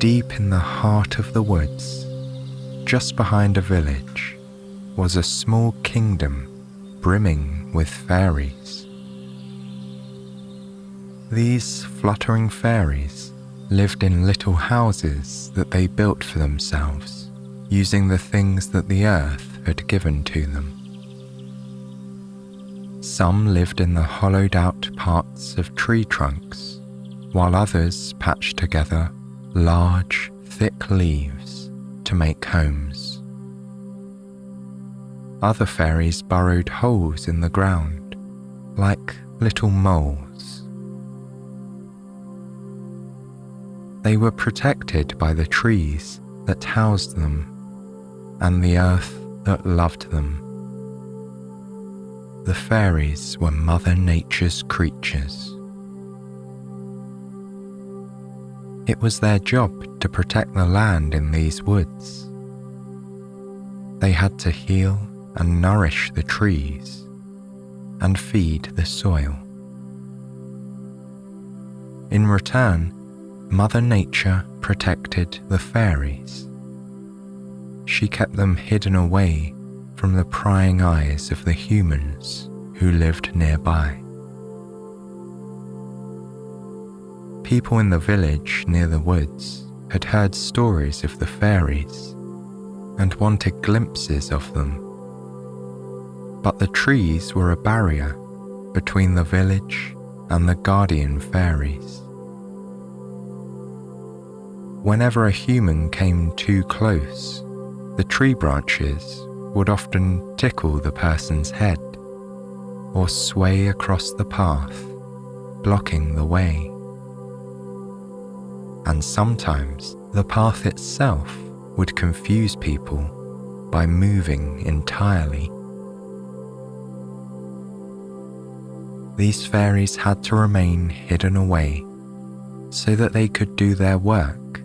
Deep in the heart of the woods, just behind a village, was a small kingdom brimming with fairies. These fluttering fairies lived in little houses that they built for themselves, using the things that the earth had given to them. Some lived in the hollowed-out parts of tree trunks, while others patched together large, thick leaves to make homes. Other fairies burrowed holes in the ground, like little moles. They were protected by the trees that housed them and the earth that loved them. The fairies were Mother Nature's creatures. It was their job to protect the land in these woods. They had to heal and nourish the trees and feed the soil. In return, Mother Nature protected the fairies. She kept them hidden away from the prying eyes of the humans who lived nearby. People in the village near the woods had heard stories of the fairies and wanted glimpses of them. But the trees were a barrier between the village and the guardian fairies. Whenever a human came too close, the tree branches would often tickle the person's head or sway across the path, blocking the way. And sometimes the path itself would confuse people by moving entirely. These fairies had to remain hidden away so that they could do their work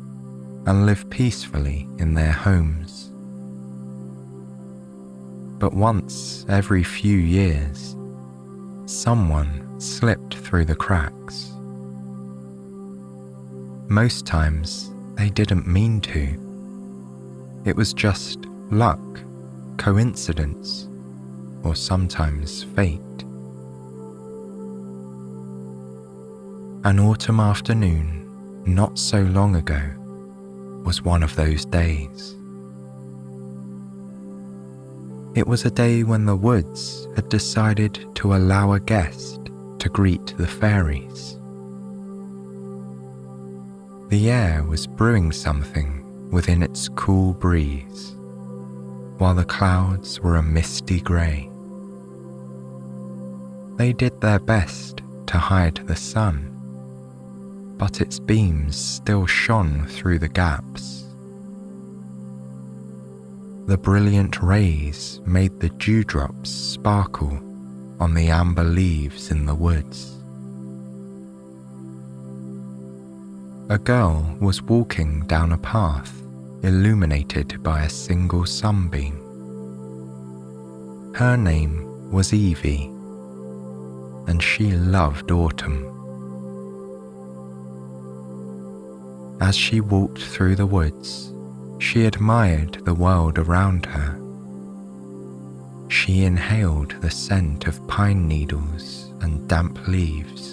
and live peacefully in their homes. But once every few years, someone slipped through the cracks. Most times, they didn't mean to. It was just luck, coincidence, or sometimes fate. An autumn afternoon, not so long ago, was one of those days. It was a day when the woods had decided to allow a guest to greet the fairies. The air was brewing something within its cool breeze, while the clouds were a misty grey. They did their best to hide the sun, but its beams still shone through the gaps. The brilliant rays made the dewdrops sparkle on the amber leaves in the woods. A girl was walking down a path illuminated by a single sunbeam. Her name was Evie, and she loved autumn. As she walked through the woods, she admired the world around her. She inhaled the scent of pine needles and damp leaves,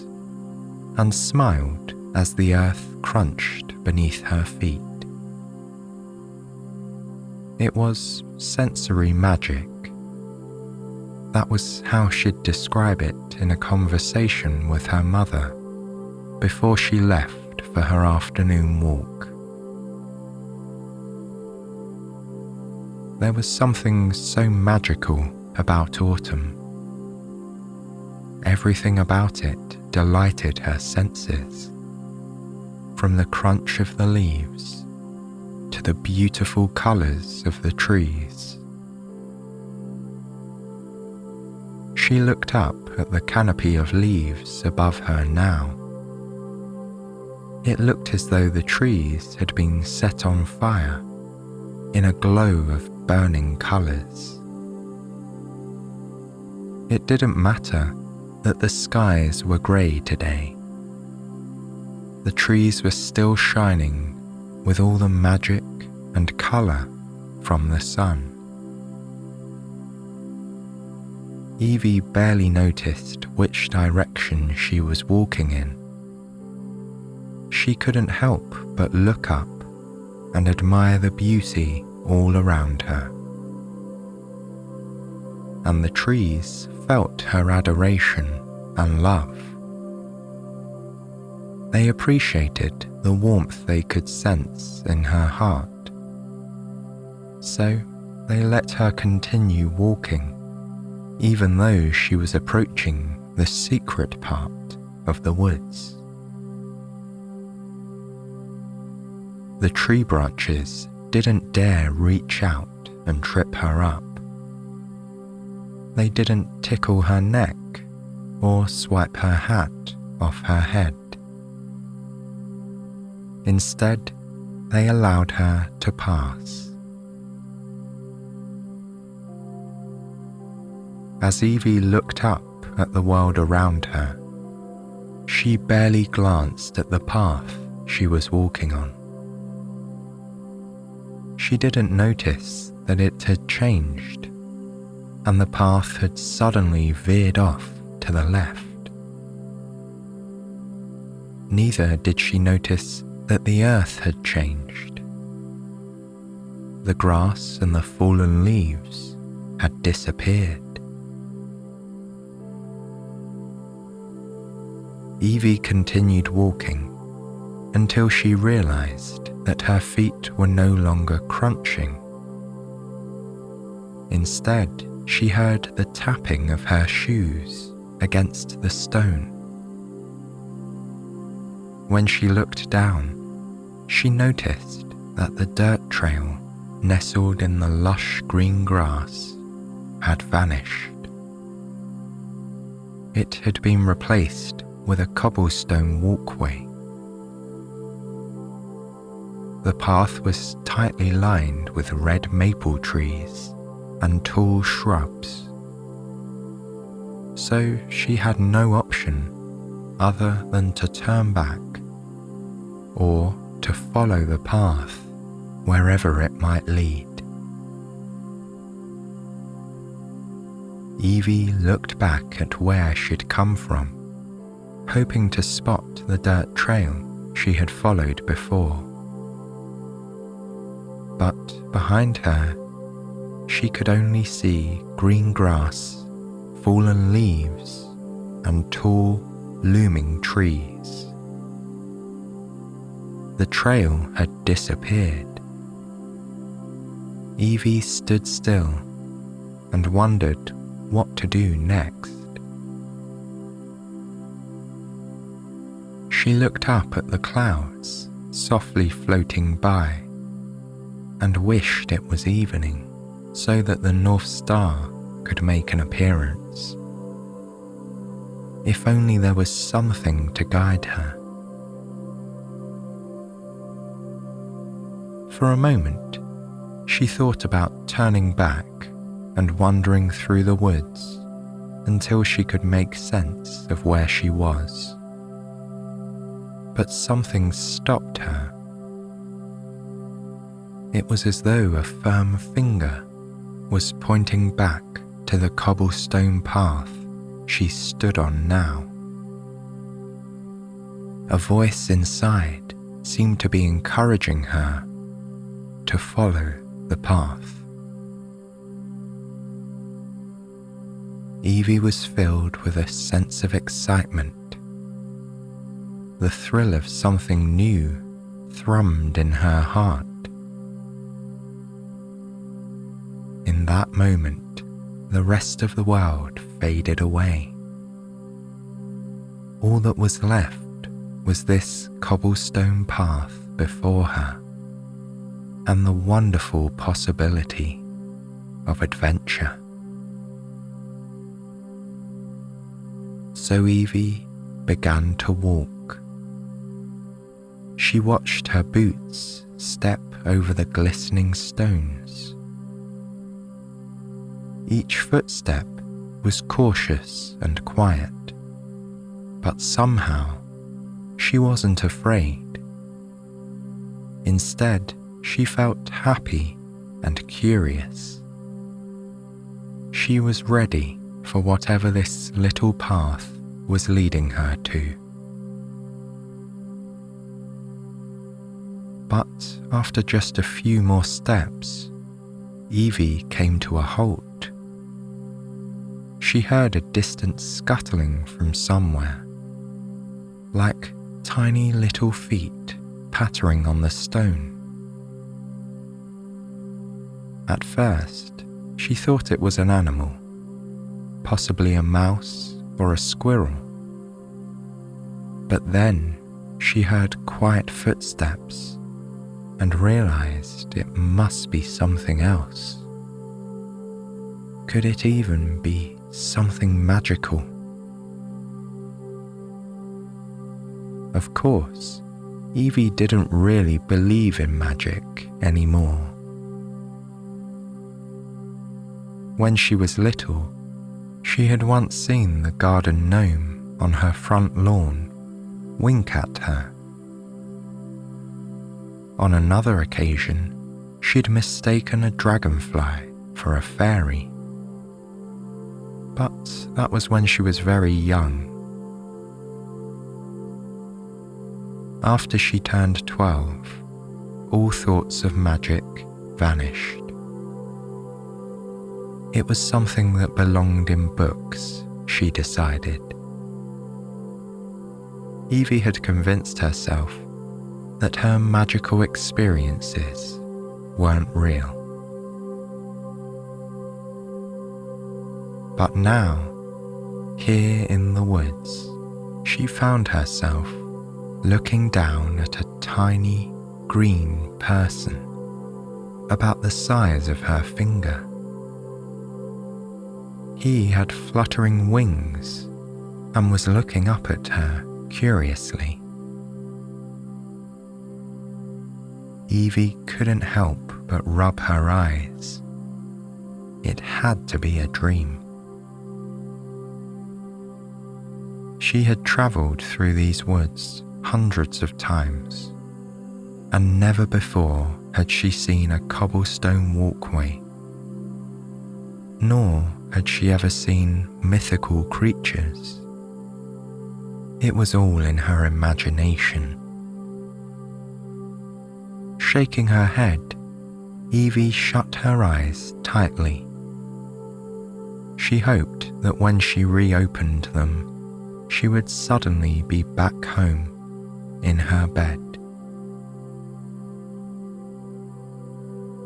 and smiled as the earth crunched beneath her feet. It was sensory magic. That was how she'd describe it in a conversation with her mother before she left for her afternoon walk. There was something so magical about autumn. Everything about it delighted her senses, from the crunch of the leaves to the beautiful colours of the trees. She looked up at the canopy of leaves above her now. It looked as though the trees had been set on fire in a glow of burning colours. It didn't matter that the skies were grey today. The trees were still shining with all the magic and colour from the sun. Evie barely noticed which direction she was walking in. She couldn't help but look up and admire the beauty all around her. And the trees felt her adoration and love. They appreciated the warmth they could sense in her heart. So they let her continue walking, even though she was approaching the secret part of the woods. The tree branches didn't dare reach out and trip her up. They didn't tickle her neck or swipe her hat off her head. Instead, they allowed her to pass. As Evie looked up at the world around her, she barely glanced at the path she was walking on. She didn't notice that it had changed, and the path had suddenly veered off to the left. Neither did she notice that the earth had changed. The grass and the fallen leaves had disappeared. Evie continued walking until she realized that her feet were no longer crunching. Instead, she heard the tapping of her shoes against the stone. When she looked down, she noticed that the dirt trail nestled in the lush green grass had vanished. It had been replaced with a cobblestone walkway. The path was tightly lined with red maple trees and tall shrubs, so she had no option other than to turn back or to follow the path wherever it might lead. Evie looked back at where she'd come from, hoping to spot the dirt trail she had followed before. But behind her, she could only see green grass, fallen leaves, and tall, looming trees. The trail had disappeared. Evie stood still and wondered what to do next. She looked up at the clouds softly floating by and wished it was evening so that the North Star could make an appearance. If only there was something to guide her. For a moment, she thought about turning back and wandering through the woods until she could make sense of where she was. But something stopped her. It was as though a firm finger was pointing back to the cobblestone path she stood on now. A voice inside seemed to be encouraging her to follow the path. Evie was filled with a sense of excitement. The thrill of something new thrummed in her heart. In that moment, the rest of the world faded away. All that was left was this cobblestone path before her, and the wonderful possibility of adventure. So Evie began to walk. She watched her boots step over the glistening stones. Each footstep was cautious and quiet, but somehow she wasn't afraid. Instead, she felt happy and curious. She was ready for whatever this little path was leading her to. But after just a few more steps, Evie came to a halt. She heard a distant scuttling from somewhere, like tiny little feet pattering on the stone. At first, she thought it was an animal, possibly a mouse or a squirrel. But then she heard quiet footsteps and realized it must be something else. Could it even be something magical? Of course, Evie didn't really believe in magic anymore. When she was little, she had once seen the garden gnome on her front lawn wink at her. On another occasion, she'd mistaken a dragonfly for a fairy. But that was when she was very young. After she turned 12, all thoughts of magic vanished. It was something that belonged in books, she decided. Evie had convinced herself that her magical experiences weren't real. But now, here in the woods, she found herself looking down at a tiny green person about the size of her finger. He had fluttering wings and was looking up at her curiously. Evie couldn't help but rub her eyes. It had to be a dream. She had travelled through these woods hundreds of times, and never before had she seen a cobblestone walkway, nor had she ever seen mythical creatures. It was all in her imagination. Shaking her head, Evie shut her eyes tightly. She hoped that when she reopened them, she would suddenly be back home in her bed.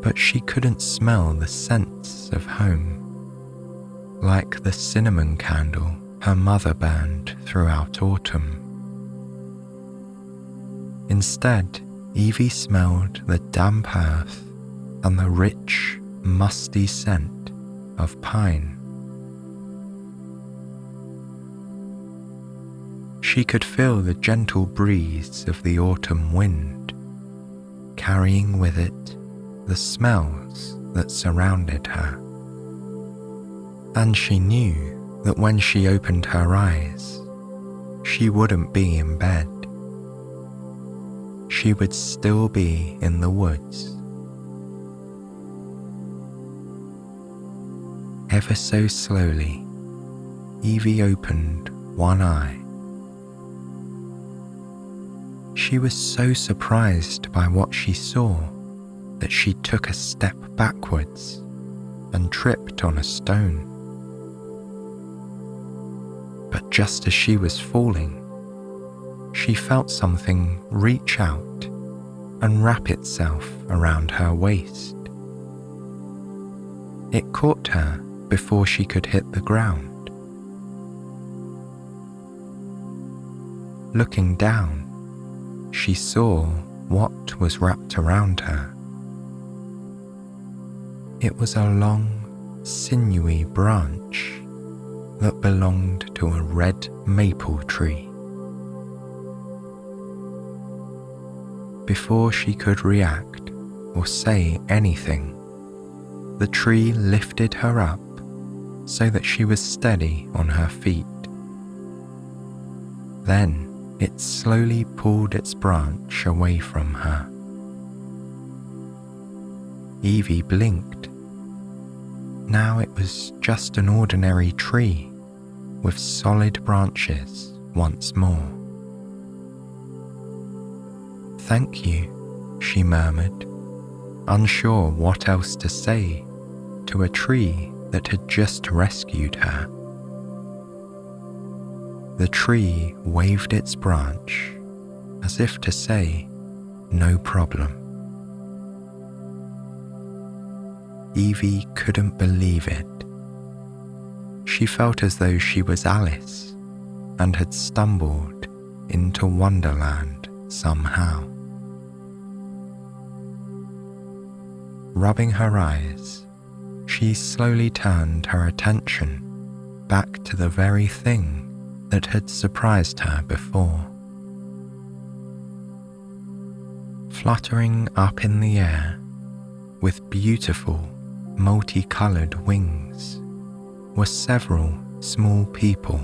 But she couldn't smell the scents of home, like the cinnamon candle her mother burned throughout autumn. Instead, Evie smelled the damp earth and the rich, musty scent of pine. She could feel the gentle breeze of the autumn wind, carrying with it the smells that surrounded her. And she knew that when she opened her eyes, she wouldn't be in bed. She would still be in the woods. Ever so slowly, Evie opened one eye. She was so surprised by what she saw that she took a step backwards and tripped on a stone. But just as she was falling, she felt something reach out and wrap itself around her waist. It caught her before she could hit the ground. Looking down, she saw what was wrapped around her. It was a long, sinewy branch that belonged to a red maple tree. Before she could react or say anything, the tree lifted her up so that she was steady on her feet. Then it slowly pulled its branch away from her Evie blinked. Now it was just an ordinary tree with solid branches once more. "Thank you," she murmured, unsure what else to say to a tree that had just rescued her. The tree waved its branch as if to say, "No problem." Evie couldn't believe it. She felt as though she was Alice and had stumbled into Wonderland somehow. Rubbing her eyes, she slowly turned her attention back to the very thing that had surprised her before. Fluttering up in the air with beautiful, multicolored wings were several small people.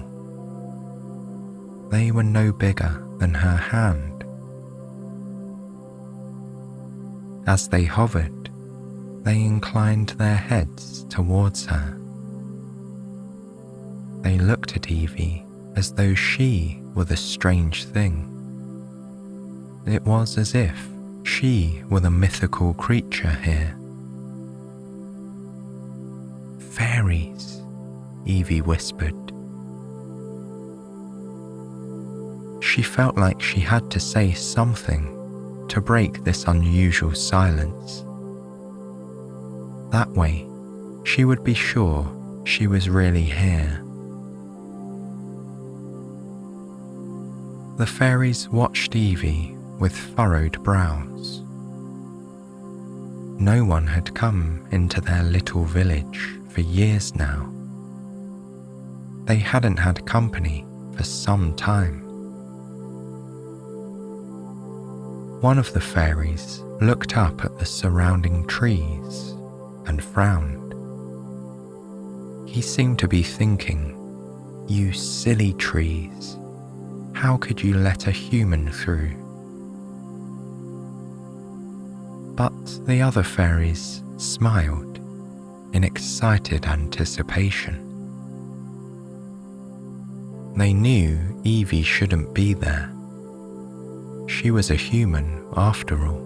They were no bigger than her hand. As they hovered, they inclined their heads towards her. They looked at Evie as though she were the strange thing. It was as if she were the mythical creature here. "Fairies," Evie whispered. She felt like she had to say something to break this unusual silence. That way, she would be sure she was really here. The fairies watched Evie with furrowed brows. No one had come into their little village for years now. They hadn't had company for some time. One of the fairies looked up at the surrounding trees and frowned. He seemed to be thinking, "You silly trees, how could you let a human through?" But the other fairies smiled in excited anticipation. They knew Evie shouldn't be there. She was a human after all.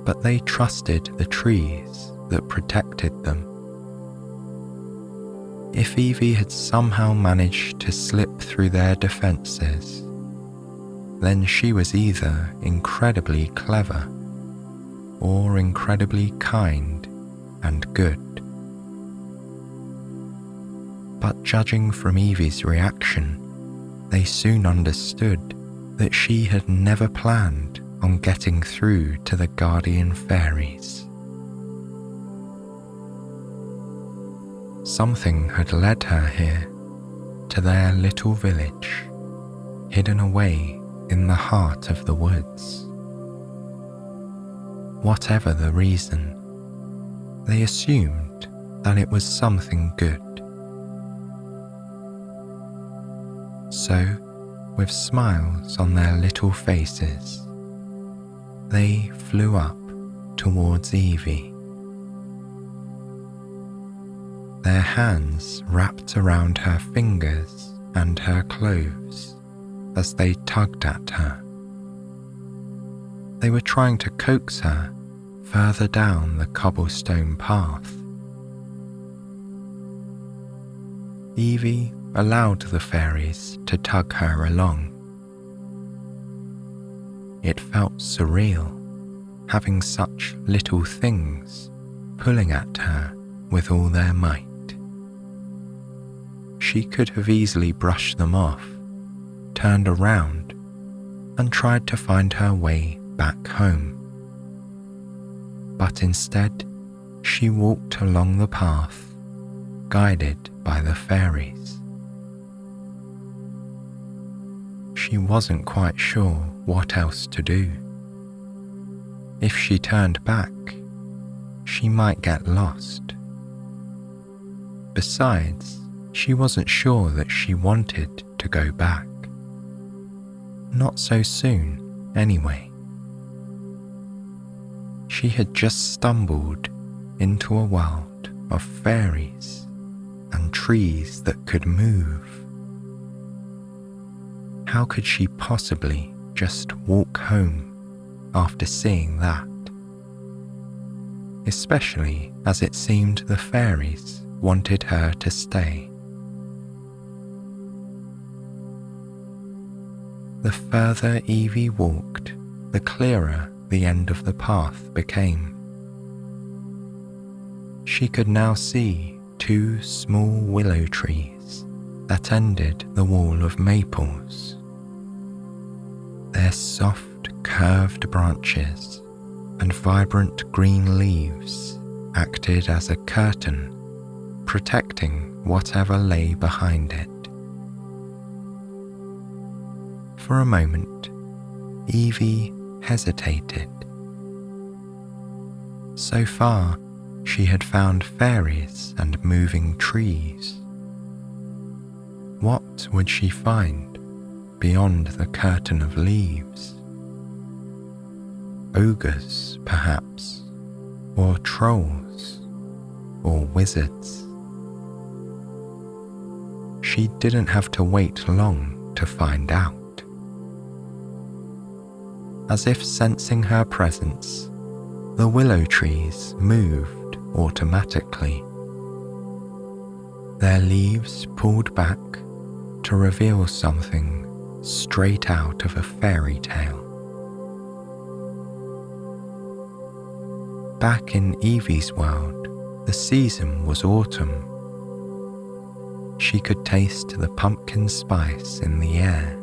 But they trusted the trees that protected them. If Evie had somehow managed to slip through their defenses, then she was either incredibly clever or incredibly kind and good. But judging from Evie's reaction, they soon understood that she had never planned on getting through to the guardian fairies. Something had led her here, to their little village, hidden away in the heart of the woods. Whatever the reason, they assumed that it was something good. So, with smiles on their little faces, they flew up towards Evie. Their hands wrapped around her fingers and her clothes as they tugged at her. They were trying to coax her further down the cobblestone path. Evie allowed the fairies to tug her along. It felt surreal, having such little things pulling at her with all their might. She could have easily brushed them off, turned around, and tried to find her way back home. But instead, she walked along the path, guided by the fairies. She wasn't quite sure what else to do. If she turned back, she might get lost. Besides, she wasn't sure that she wanted to go back. Not so soon, anyway. She had just stumbled into a world of fairies and trees that could move. How could she possibly just walk home after seeing that? Especially as it seemed the fairies wanted her to stay. The further Evie walked, the clearer the end of the path became. She could now see 2 small willow trees that ended the wall of maples. Their soft, curved branches and vibrant green leaves acted as a curtain, protecting whatever lay behind it. For a moment, Evie hesitated. So far, she had found fairies and moving trees. What would she find beyond the curtain of leaves? Ogres, perhaps, or trolls, or wizards. She didn't have to wait long to find out. As if sensing her presence, the willow trees moved automatically. Their leaves pulled back to reveal something straight out of a fairy tale. Back in Evie's world, the season was autumn. She could taste the pumpkin spice in the air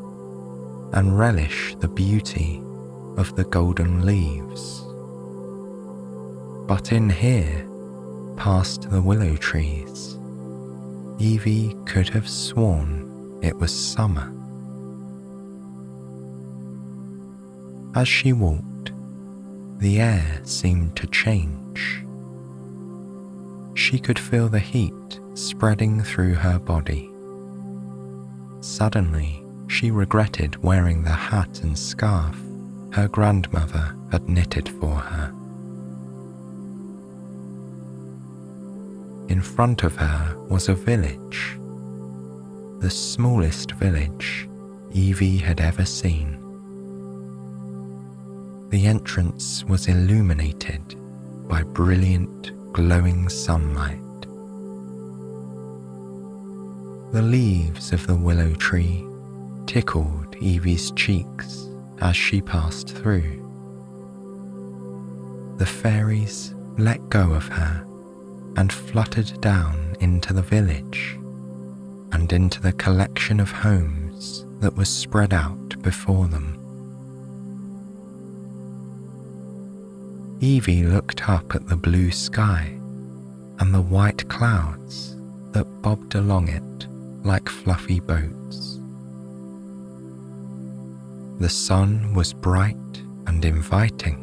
and relish the beauty of the golden leaves. But in here, past the willow trees, Evie could have sworn it was summer. As she walked, the air seemed to change. She could feel the heat spreading through her body. Suddenly, she regretted wearing the hat and scarf her grandmother had knitted for her. In front of her was a village, the smallest village Evie had ever seen. The entrance was illuminated by brilliant, glowing sunlight. The leaves of the willow tree tickled Evie's cheeks as she passed through. The fairies let go of her and fluttered down into the village and into the collection of homes that was spread out before them. Evie looked up at the blue sky and the white clouds that bobbed along it like fluffy boats. The sun was bright and inviting.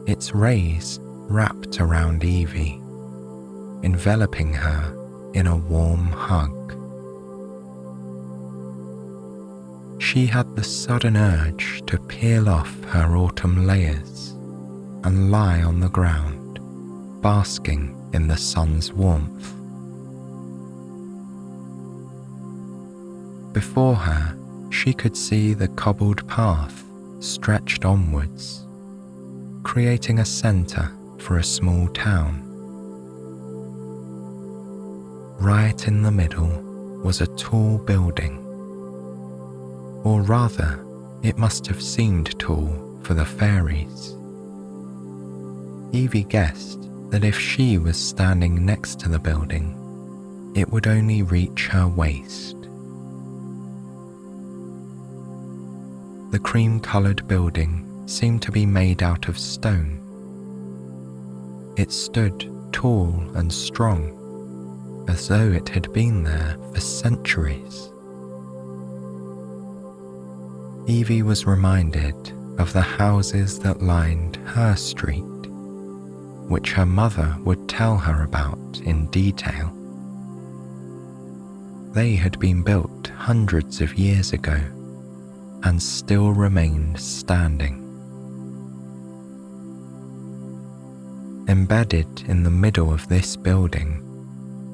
Its rays wrapped around Evie, enveloping her in a warm hug. She had the sudden urge to peel off her autumn layers and lie on the ground, basking in the sun's warmth. Before her, she could see the cobbled path stretched onwards, creating a centre for a small town. Right in the middle was a tall building, or rather, it must have seemed tall for the fairies. Evie guessed that if she was standing next to the building, it would only reach her waist. The cream-coloured building seemed to be made out of stone. It stood tall and strong, as though it had been there for centuries. Evie was reminded of the houses that lined her street, which her mother would tell her about in detail. They had been built hundreds of years ago and still remained standing. Embedded in the middle of this building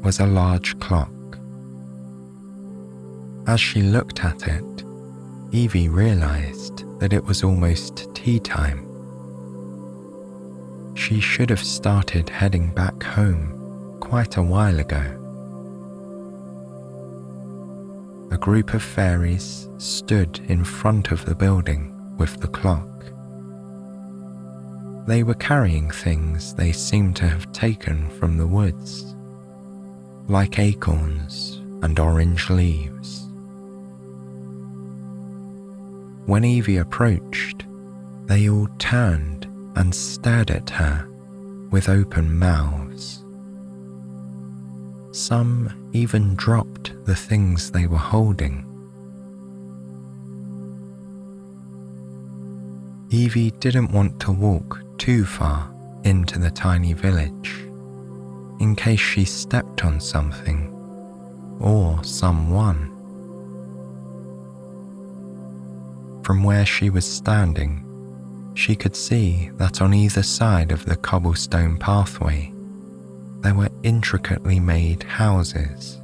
was a large clock. As she looked at it, Evie realized that it was almost tea time. She should have started heading back home quite a while ago. A group of fairies stood in front of the building with the clock. They were carrying things they seemed to have taken from the woods, like acorns and orange leaves. When Evie approached, they all turned and stared at her with open mouths. Some even dropped the things they were holding. Evie didn't want to walk too far into the tiny village, in case she stepped on something or someone. From where she was standing, she could see that on either side of the cobblestone pathway there were intricately made houses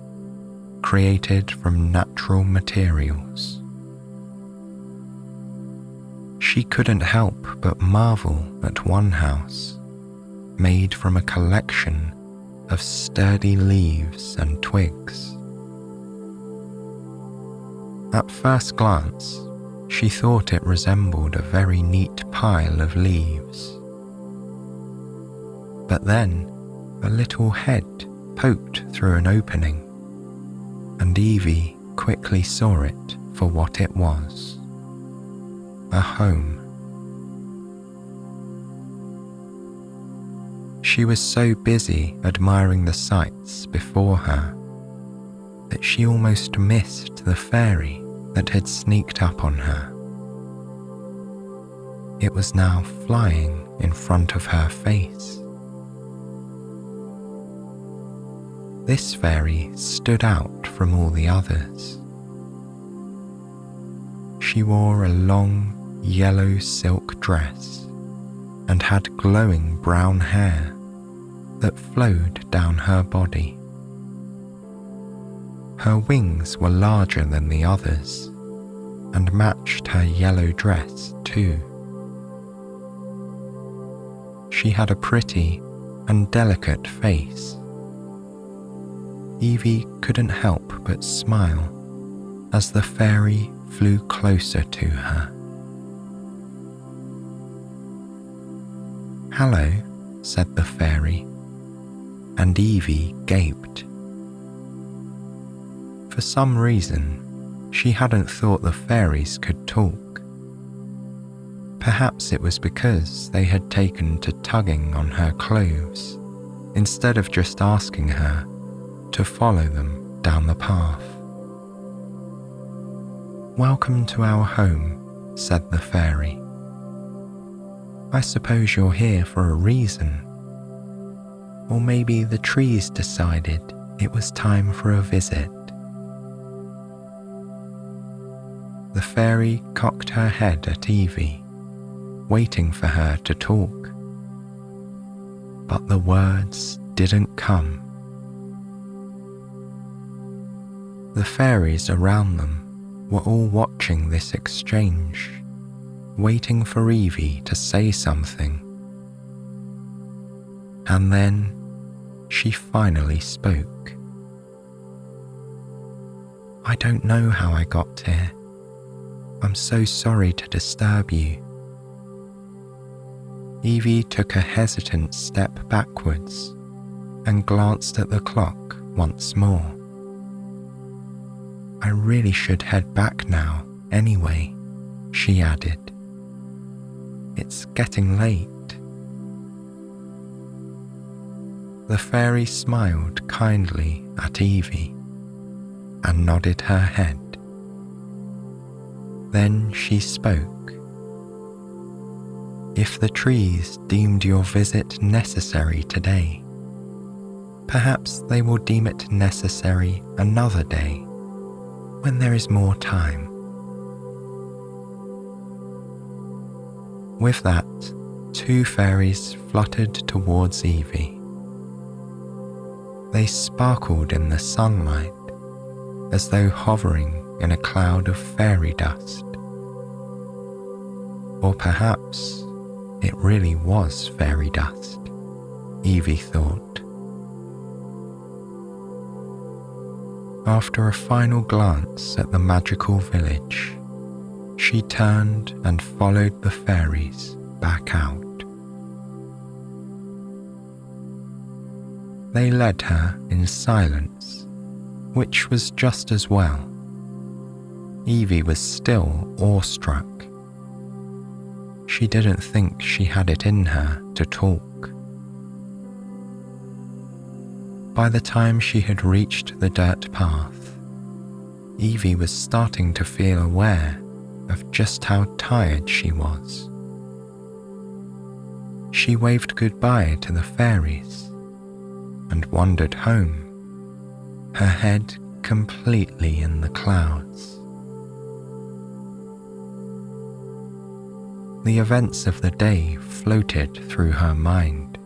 created from natural materials. She couldn't help but marvel at one house, made from a collection of sturdy leaves and twigs. At first glance, she thought it resembled a very neat pile of leaves. But then a little head poked through an opening, and Evie quickly saw it for what it was: a home. She was so busy admiring the sights before her that she almost missed the fairy that had sneaked up on her. It was now flying in front of her face. This fairy stood out from all the others. She wore a long yellow silk dress and had glowing brown hair that flowed down her body. Her wings were larger than the others and matched her yellow dress too. She had a pretty and delicate face. Evie couldn't help but smile as the fairy flew closer to her. "Hello," said the fairy, and Evie gaped. For some reason, she hadn't thought the fairies could talk. Perhaps it was because they had taken to tugging on her clothes instead of just asking her to follow them down the path. "Welcome to our home," said the fairy. "I suppose you're here for a reason. Or maybe the trees decided it was time for a visit." The fairy cocked her head at Evie, waiting for her to talk. But the words didn't come. The fairies around them were all watching this exchange, waiting for Evie to say something. And then she finally spoke. "I don't know how I got here. I'm so sorry to disturb you." Evie took a hesitant step backwards and glanced at the clock once more. "I really should head back now anyway," she added. "It's getting late." The fairy smiled kindly at Evie and nodded her head. Then she spoke. "If the trees deemed your visit necessary today, perhaps they will deem it necessary another day, when there is more time." With that, 2 fairies fluttered towards Evie. They sparkled in the sunlight as though hovering in a cloud of fairy dust. Or perhaps it really was fairy dust, Evie thought. After a final glance at the magical village, she turned and followed the fairies back out. They led her in silence, which was just as well. Evie was still awestruck. She didn't think she had it in her to talk. By the time she had reached the dirt path, Evie was starting to feel aware of just how tired she was. She waved goodbye to the fairies and wandered home, her head completely in the clouds. The events of the day floated through her mind.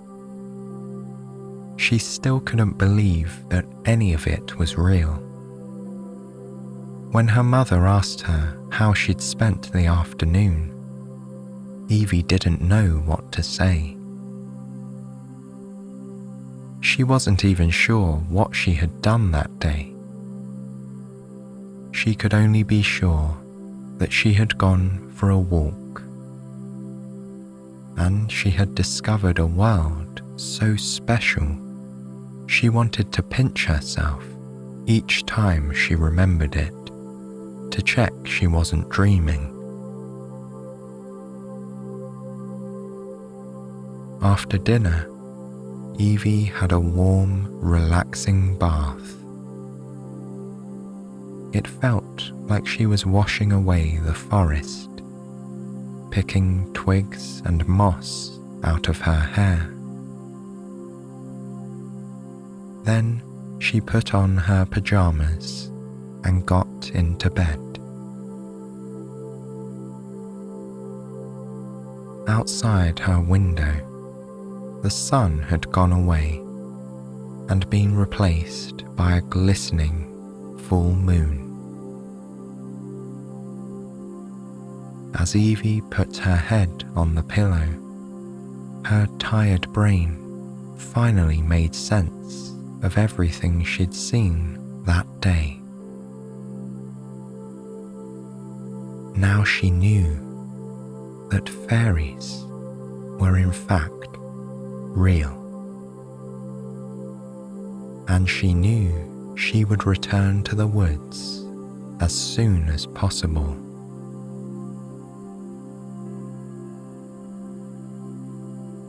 She still couldn't believe that any of it was real. When her mother asked her how she'd spent the afternoon, Evie didn't know what to say. She wasn't even sure what she had done that day. She could only be sure that she had gone for a walk, and she had discovered a world so special she wanted to pinch herself each time she remembered it, to check she wasn't dreaming. After dinner, Evie had a warm, relaxing bath. It felt like she was washing away the forest, picking twigs and moss out of her hair. Then she put on her pajamas and got into bed. Outside her window, the sun had gone away and been replaced by a glistening full moon. As Evie put her head on the pillow, her tired brain finally made sense of everything she'd seen that day. Now she knew that fairies were in fact real, and she knew she would return to the woods as soon as possible.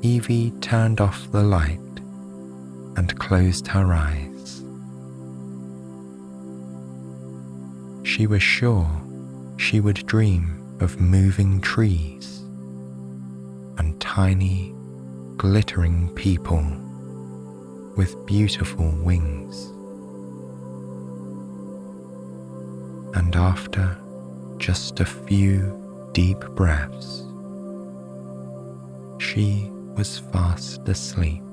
Evie turned off the light and closed her eyes. She was sure she would dream of moving trees and tiny, glittering people with beautiful wings. And after just a few deep breaths, she was fast asleep.